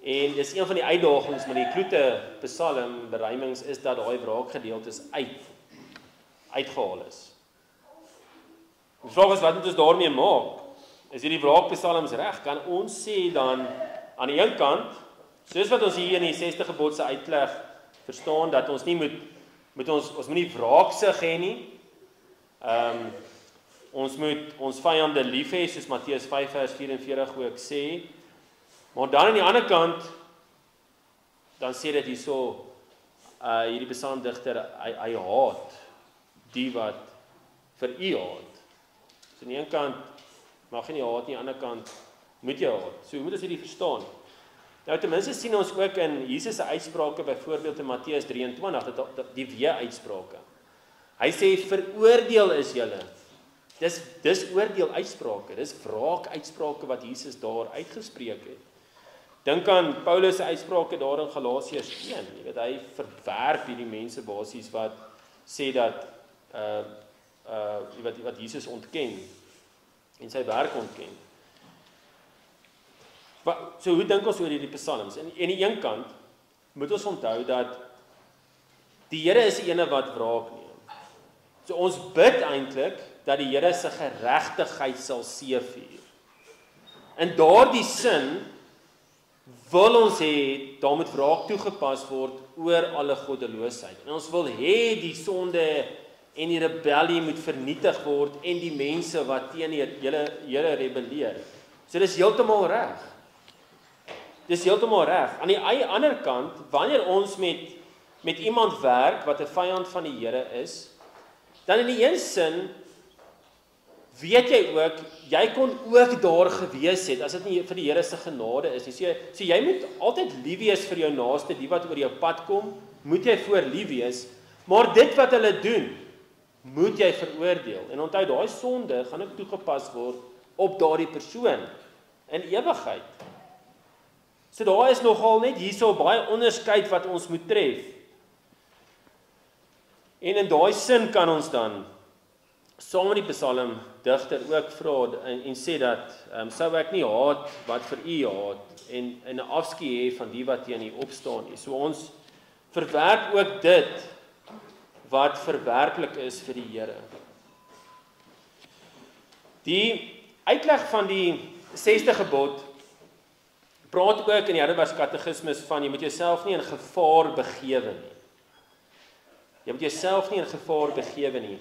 En dis een van die uitdagings met die Kloete Psalm beruimings is dat daai wraakgedeeltes uitgehaal is. Die vraag is, wat moet ons daarmee maak? Is hierdie wraakpsalms reg? Kan ons sê dan aan die een kant, soos wat ons hier in die 6de gebod se uitleg verstaan, dat ons nie ons moet nie wraaksug hê nie. Ons moet ons vyande lief hê, soos Matteus 5 vers 44 ook sê. Maar dan aan die ander kant, dan sê dit hierso, hierdie psalmdigter, hy haat die wat vir u haat. So aan die een kant mag jy nie haat nie, aan die ander kant moet jy haat. So hoe moet ons hierdie verstaan? Nou ten minste sien ons ook in Jesus se uitsprake, byvoorbeeld in Matteus 23, die wee-uitsprake. Hy sê, veroordeel is julle. Dis oordeel uitsprake, dis wraak-uitsprake wat Jesus daar uitgespreek het. Dink aan Paulus se uitsprake daar in Galasiërs 1, jy weet, hy verwerp hierdie mense basies wat sê dat wat Jesus ontken en sy werk ontken. So hoe dink ons oor hierdie psalms? En aan die een kant moet ons onthou dat die Here is die ene wat wraak neem. So ons bid eintlik dat die Here se geregtigheid sal seëvier. In daardie sin wil ons hê daar moet wraak toegepas word oor alle goddeloosheid. En ons wil hê die sonde en die rebellie moet vernietig word en die mense wat teen die Here rebelleer. So dis heeltemal reg. Dis heeltemal reg. Aan die ander kant, wanneer ons met iemand werk wat 'n vyand van die Here is, dan in die een sin weet jy ook, jy kon ook daar gewees het as dit nie vir die Here se genade is nie. So jy moet altyd lief wees vir jou naaste, die wat oor jou pad kom, moet jy voor lief wees, maar dit wat hulle doen, moet jy veroordeel. En onthou, daai sonde gaan ook toegepas word op daardie persoon in ewigheid. So daar is nogal net hierso baie onderskeid wat ons moet tref. En in daai sin kan ons dan saam met die psalmdigter ook vra en sê dat sou ek nie haat wat vir u haat en 'n afskeid hê van die wat teen u opstaan nie. So ons verwerp ook dit wat verwerplik is vir die Here. Die uitleg van die 6de gebod praat ook in die Heidelberg Katekismes van jy moet jouself nie in gevaar begewe nie. Jy moet jouself nie in gevaar begewe nie.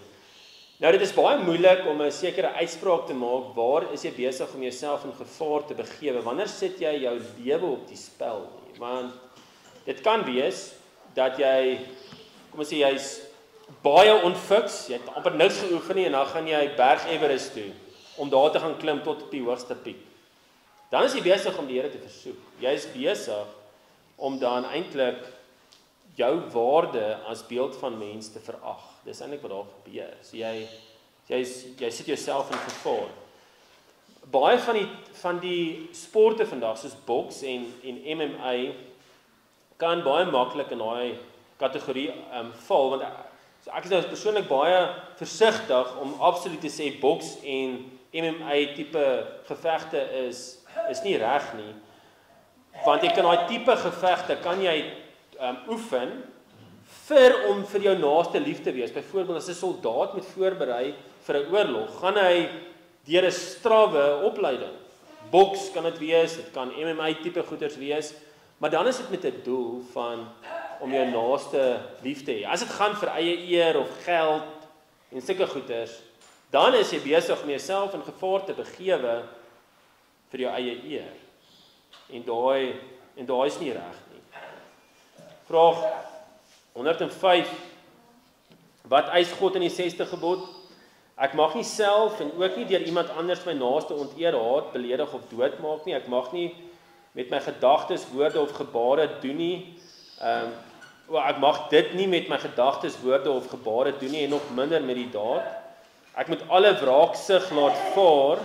Nou dit is baie moeilik om 'n sekere uitspraak te maak, waar is jy besig om jouself in gevaar te begewe? Wanneer sit jy jou lewe op die spel nie? Want dit kan wees dat jy, kom ons sê jy's baie onfiks, jy het amper niks geoefen nie en dan gaan jy Berg Everest toe om daar te gaan klim tot op die hoogste piek. Dan is jy besig om die Here te versoek. Jy is besig om dan eintlik jou waarde as beeld van mens te verag. Dis eintlik wat daar gebeur. So jy sit jouself in gevaar. Baie van die sporte vandag soos boks en MMA kan baie maklik in daai kategorie val want so ek is nou persoonlik baie versigtig om absoluut te sê boks en MMA tipe gevegte is nie reg nie. Want jy kan daai tipe gevegte kan jy oefen om vir jou naaste lief te wees. Byvoorbeeld as 'n soldaat moet voorberei vir 'n oorlog, gaan hy deur 'n strawwe opleiding. Boks kan dit wees, dit kan MMA tipe goeders wees, maar dan is dit met 'n doel van om jou naaste lief te hê. As dit gaan vir eie eer of geld en sulke goeders, dan is jy besig om jouself in gevaar te begewe vir jou eie eer. En daai is nie reg nie. Vraag 105. Wat eis God in die 6de gebod? Ek mag nie self en ook nie deur iemand anders my naaste onteer, haat, beledig of doodmaak nie. Ek mag nie met my gedagtes, woorde of gebare doen nie ek mag dit nie met my gedagtes, woorde of gebare doen nie en nog minder met die daad. Ek moet alle wraaksug laat vaar.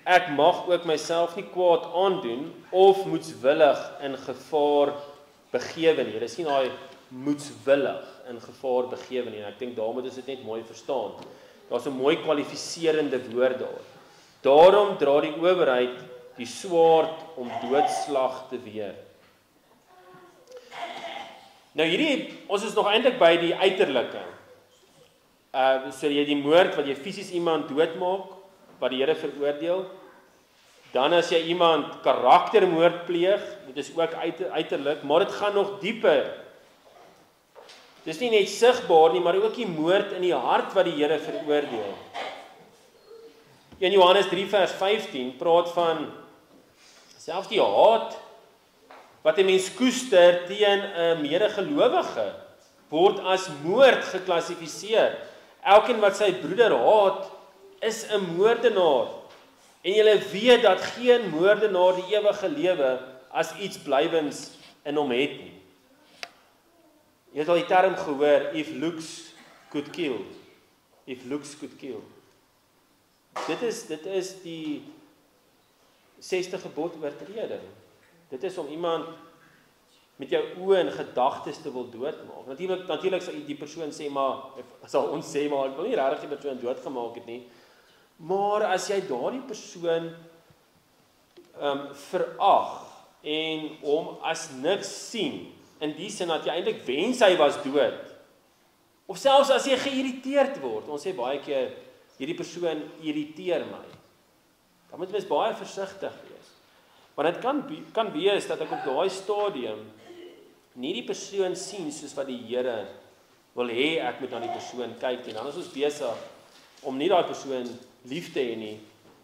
Ek mag ook myself nie kwaad aandoen of moedswillig in gevaar begewe nie. Jy sien daai moedswillig in gevaar begewe nie. En ek dink daarmee is dit net mooi verstaan. Daar's 'n mooi kwalifiserende woord daar. Daarom dra die owerheid die swaard om doodslag te weer. Nou ons is nog eintlik by die uiterlike. So jy die moord wat jy fisies iemand doodmaak, wat die Here veroordeel. Dan as jy iemand karaktermoord pleeg, dit is ook uiterlik, maar dit gaan nog dieper. Dis nie net sigbaar nie, maar ook die moord in die hart wat die Here veroordeel. In Johannes 3 vers 15 praat van selfs die haat wat 'n mens koester teen 'n medegelowige word as moord geklassifiseer. Elkeen wat sy broeder haat, is 'n moordenaar. En julle weet dat geen moordenaar die ewige lewe as iets blywends in hom het nie. Jy het al die term gehoor, if looks could kill. If looks could kill. Dit is die 6ste gebod oortreding. Dit is om iemand met jou oë en gedagtes te wil doodmaak. Natuurlik sal die persoon sê, sal ons sê, ek wil nie regtig die persoon doodgemaak het nie. Maar as jy daardie persoon verag en hom as niks sien, in die sin dat jy eintlik wens hy was dood, of selfs as jy geïrriteerd word, ons sê baie keer, hierdie persoon irriteer my, dan moet mens baie versigtig wees. Want dit kan wees dat ek op daai stadium nie die persoon sien soos wat die Here wil hê ek moet aan die persoon kyk en dan is ons besig om nie daai persoon lief te hê nie,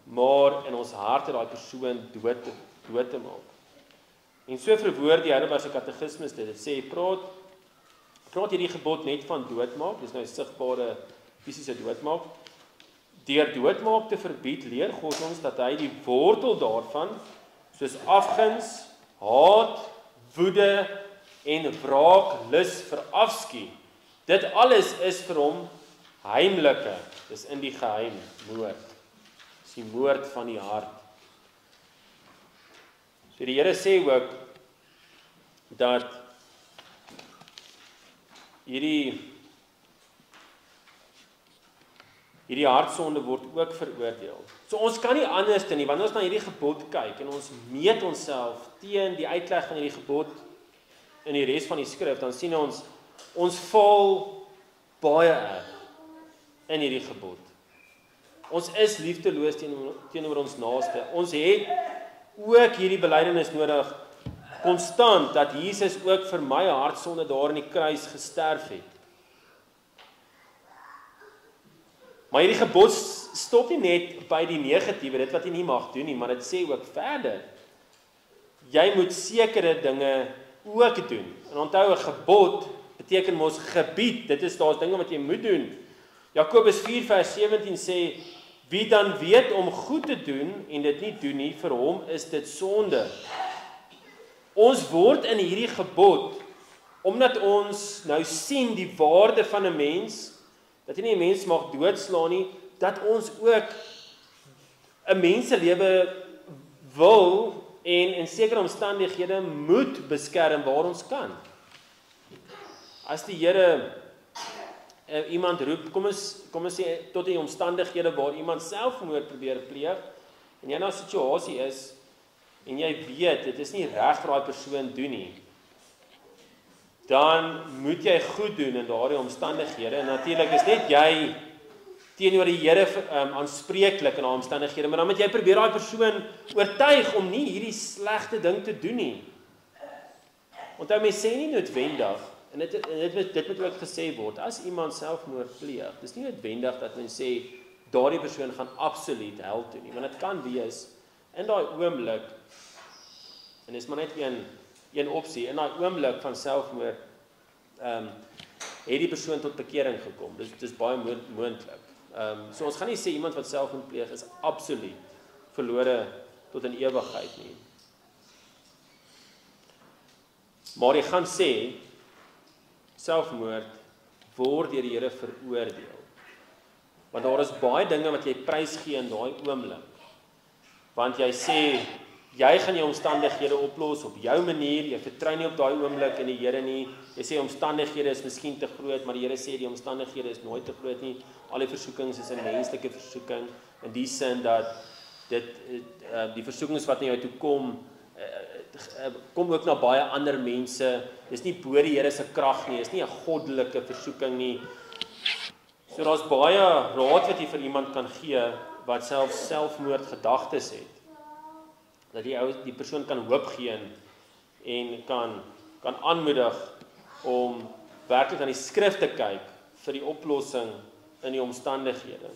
maar in ons harte daai persoon dood te maak. En so verwoord die Heidelbergse Katekismus dit sê, praat hierdie gebod net van doodmaak, dis nou sigbare fisiese doodmaak. Deur doodmaak te verbied, leer God ons dat hy die wortel daarvan, soos afguns, haat, woede en wraaklus verafskie. Dit alles is vir hom heimlike, dis in die geheim moord. Dis die moord van die hart. So die Here sê ook dat hierdie hartsonde word ook veroordeel. So ons kan nie anders doen nie, wanneer ons na hierdie gebod kyk en ons meet onsself teen die uitleg van hierdie gebod in die res van die skrif, dan sien ons val baie erg in hierdie gebod. Ons is liefdeloos teenoor ons naaste. Ons het ook hierdie belydenis nodig, konstant, dat Jesus ook vir my hartsonde daar in die kruis gesterf het. Maar hierdie gebod stop nie net by die negatiewe, dit wat jy nie mag doen nie, maar dit sê ook verder, jy moet sekere dinge ook doen. En onthou, 'n gebod beteken mos gebied, daar's dinge wat jy moet doen. Jakobus 4 vers 17 sê, wie dan weet om goed te doen en dit nie doen nie, vir hom is dit sonde. Ons word in hierdie gebod, omdat ons nou sien die waarde van 'n mens, dat jy nie 'n mens mag doodslaan nie, dat ons ook 'n menselewe wil en in sekere omstandighede moet beskerm waar ons kan. As die Here iemand roep, kom ons sê tot die omstandighede waar iemand selfmoord probeer pleeg en jy nou 'n situasie is en jy weet dit is nie reg vir daai persoon doen nie, dan moet jy goed doen in daardie omstandighede. En natuurlik is net jy teenoor die Here aanspreeklik in daai omstandighede, maar dan moet jy probeer daai persoon oortuig om nie hierdie slegte ding te doen nie. Onthou, mens sê nie noodwendig, en dit moet ook gesê word, as iemand selfmoord pleeg, dis nie noodwendig dat mens sê daardie persoon gaan absoluut hel toe nie, want dit kan wees in daai oomblik, en dis maar net een opsie, in daai oomblik van selfmoord het die persoon tot bekering gekom. Dis baie moontlik. So ons gaan nie sê iemand wat selfmoord pleeg is absoluut verlore tot in ewigheid nie. Maar jy gaan sê selfmoord word deur die Here veroordeel. Want daar is baie dinge wat jy prys gee in daai oomblik. Want jy sê, jy gaan jou omstandighede oplos op jou manier, jy vertrou nie op daai oomblik in die Here nie. Jy sê omstandighede is miskien te groot, maar die Here sê die omstandighede is nooit te groot nie. Al die versoekings is 'n menslike versoeking in die sin dat die versoekings wat na jou toe kom ook na baie ander mense. Dis nie bo die Here se krag nie, is nie 'n goddelike versoeking nie. So daar's baie raad wat jy vir iemand kan gee wat selfmoord gedagtes het. Dat die persoon kan hoop gee en kan aanmoedig om werklik aan die skrif te kyk vir die oplossing in die omstandighede.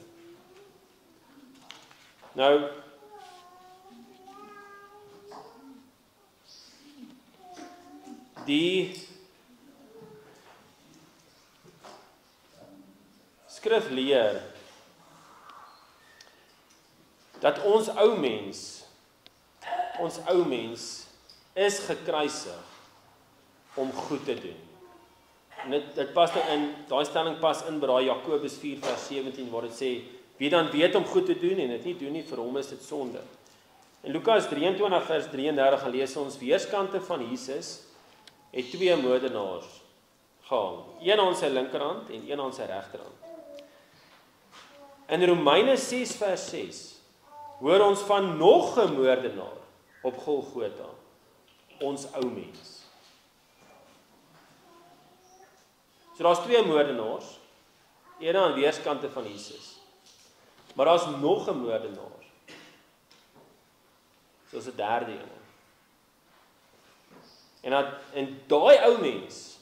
Nou, die skrif leer dat ons ou mens is gekruisig om goed te doen. En dit pas nou in, daai stelling pas in by daai Jakobus 4 vers 17 waar dit sê, wie dan weet om goed te doen en dit nie doen nie, vir hom is dit sonde. In Lukas 23 vers 33 gaan lees ons weerskante van Jesus het 2 moordenaars gehang. Een aan sy linkerhand en een aan sy regterhand. In Romeine 6 vers 6 hoor ons van nog 'n moordenaar op Golgotha, ons ou mens. So daar's 2 moordenaars, een aan weerskante van Jesus. Maar daar's nog 'n moordenaar. Soos 'n derde een. En daai ou mens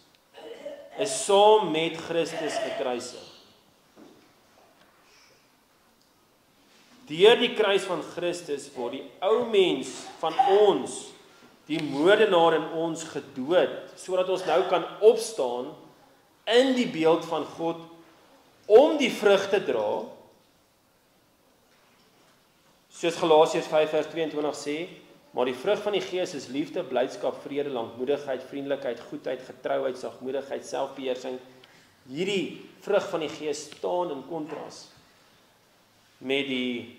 is saam met Christus gekruisig. Deur die kruis van Christus word die ou mens van ons, die moordenaar in ons gedood, sodat ons nou kan opstaan in die beeld van God om die vrug te dra. Soos Galasiërs 5 vers 22 sê, maar die vrug van die Gees is liefde, blydskap, vrede, lankmoedigheid, vriendelikheid, goedheid, getrouheid, sagmoedigheid, selfbeheersing. Hierdie vrug van die Gees staan in kontras met die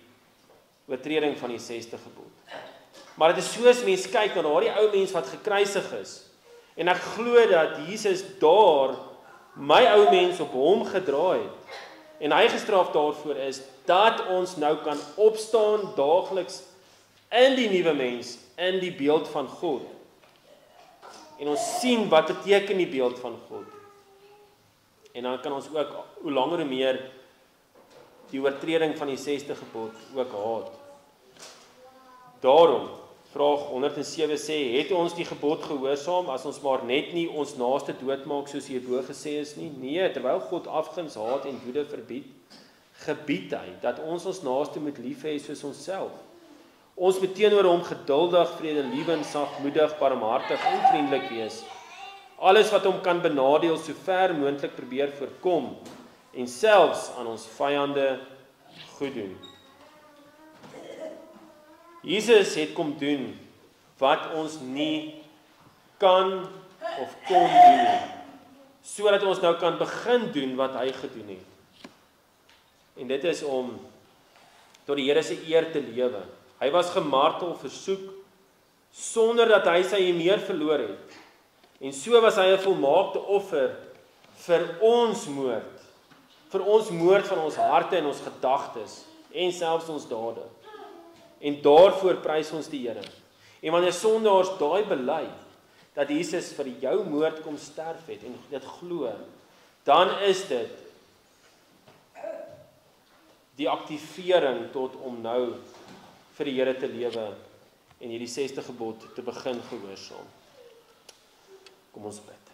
oortreding van die 6de gebod. Maar dit is soos mens kyk na daardie ou mens wat gekruisig is, en ek glo dat Jesus daar my ou mens op hom gedra het, en hy gestraf daarvoor is, dat ons nou kan opstaan daagliks in die nuwe mens, in die beeld van God. En ons sien wat beteken die beeld van God. En dan kan ons ook, hoe langer hoe meer, die oortreding van die 6de gebod ook haat. Daarom, vraag 107 sê, het ons die gebod gehoorsaam, as ons maar net nie ons naaste doodmaak, soos hierbo gesê is nie? Nee, terwyl God afguns, haat en woede verbied, gebied hy, dat ons naaste moet lief hê soos onsself. Ons moet teenoor hom geduldig, vredelievend, sagmoedig, barmhartig en vriendelik wees. Alles wat hom kan benadeel, so ver moontlik probeer voorkom, en selfs aan ons vyande goed doen. Jesus het kom doen wat ons nie kan of kon doen nie, sodat ons nou kan begin doen wat hy gedoen het. En dit is om tot die Here se eer te lewe. Hy was gemartel, versoek, sonder dat hy sy meer verloor het. En so was hy 'n volmaakte offer vir ons moord van ons harte en ons gedagtes, en selfs ons dade. En daarvoor prys ons die Here. En wanneer sondaars daai bely, dat Jesus vir jou moord kom sterf het, en dit glo, dan is dit die aktivering tot om nou vir die Here te lewe, en hierdie 6de gebod te begin gehoorsaam. Kom ons bid.